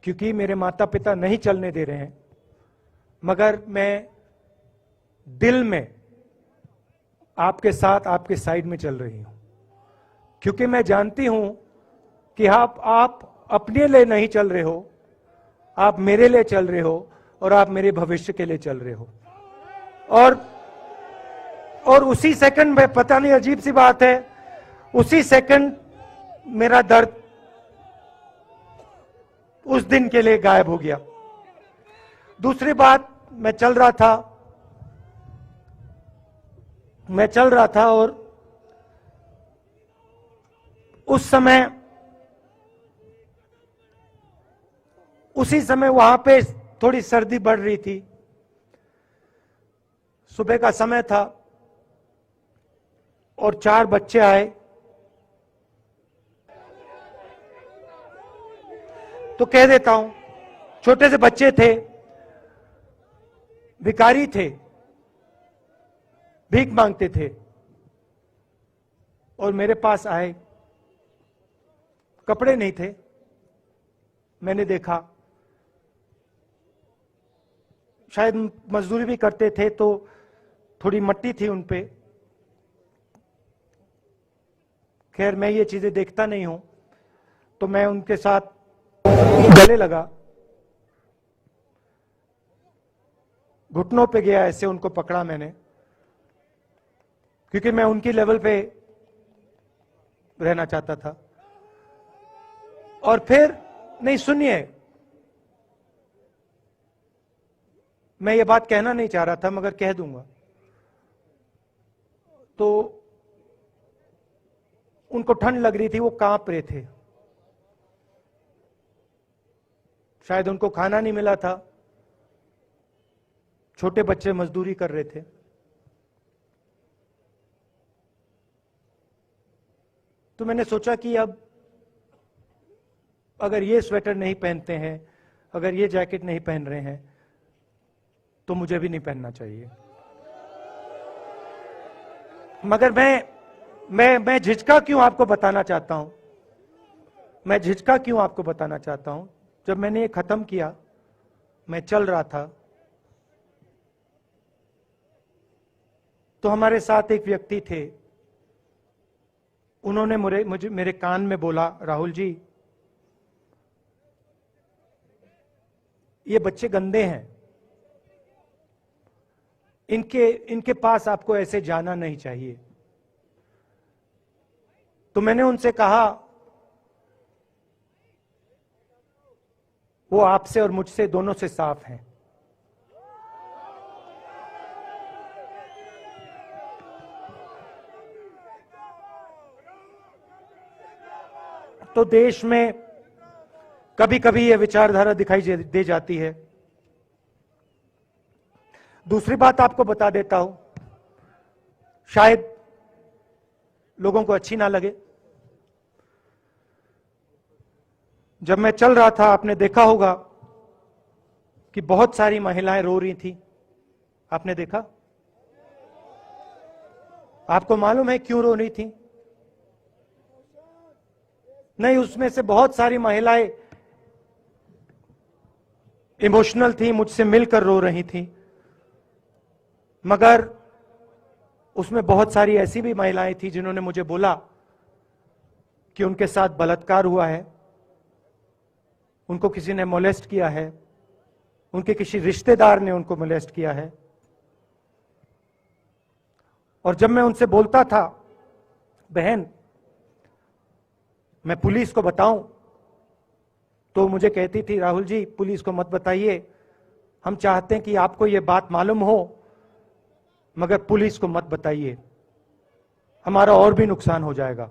क्योंकि मेरे माता पिता नहीं चलने दे रहे हैं, मगर मैं दिल में आपके साथ, आपके साइड में चल रही हूं, क्योंकि मैं जानती हूं कि आप अपने लिए नहीं चल रहे हो, आप मेरे लिए चल रहे हो और आप मेरे भविष्य के लिए चल रहे हो। और उसी सेकंड में, पता नहीं अजीब सी बात है, उसी सेकंड मेरा दर्द उस दिन के लिए गायब हो गया। दूसरी बात, मैं चल रहा था और उसी समय वहां पे थोड़ी सर्दी बढ़ रही थी, सुबह का समय था और 4 बच्चे आए। तो कह देता हूं, छोटे से बच्चे थे, भिखारी थे, भीख मांगते थे और मेरे पास आए। कपड़े नहीं थे, मैंने देखा, शायद मजदूरी भी करते थे तो थोड़ी मट्टी थी उन पे। खैर, मैं ये चीजें देखता नहीं हूं, तो मैं उनके साथ गले लगा, घुटनों पे गया, ऐसे उनको पकड़ा मैंने, क्योंकि मैं उनकी लेवल पे रहना चाहता था। और फिर, नहीं सुनिए, मैं ये बात कहना नहीं चाह रहा था मगर कह दूंगा। तो उनको ठंड लग रही थी, वो कांप रहे थे, शायद उनको खाना नहीं मिला था, छोटे बच्चे मजदूरी कर रहे थे। तो मैंने सोचा कि अब अगर ये स्वेटर नहीं पहनते हैं, अगर ये जैकेट नहीं पहन रहे हैं, तो मुझे भी नहीं पहनना चाहिए। मगर मैं झिझका क्यों आपको बताना चाहता हूं, मैं झिझका क्यों आपको बताना चाहता हूं। जब मैंने ये खत्म किया, मैं चल रहा था, तो हमारे साथ एक व्यक्ति थे, उन्होंने मेरे कान में बोला, राहुल जी, ये बच्चे गंदे हैं, इनके पास आपको ऐसे जाना नहीं चाहिए। तो मैंने उनसे कहा, वो आपसे और मुझसे दोनों से साफ हैं। तो देश में कभी कभी यह विचारधारा दिखाई दे जाती है। दूसरी बात आपको बता देता हूं, शायद लोगों को अच्छी ना लगे। जब मैं चल रहा था, आपने देखा होगा कि बहुत सारी महिलाएं रो रही थी। आपने देखा? आपको मालूम है क्यों रो रही थी? नहीं, उसमें से बहुत सारी महिलाएं इमोशनल थी, मुझसे मिलकर रो रही थी, मगर उसमें बहुत सारी ऐसी भी महिलाएं थी जिन्होंने मुझे बोला कि उनके साथ बलात्कार हुआ है, उनको किसी ने मोलेस्ट किया है, उनके किसी रिश्तेदार ने उनको मोलेस्ट किया है। और जब मैं उनसे बोलता था, बहन मैं पुलिस को बताऊं, तो मुझे कहती थी, राहुल जी पुलिस को मत बताइए, हम चाहते हैं कि आपको यह बात मालूम हो, मगर पुलिस को मत बताइए, हमारा और भी नुकसान हो जाएगा।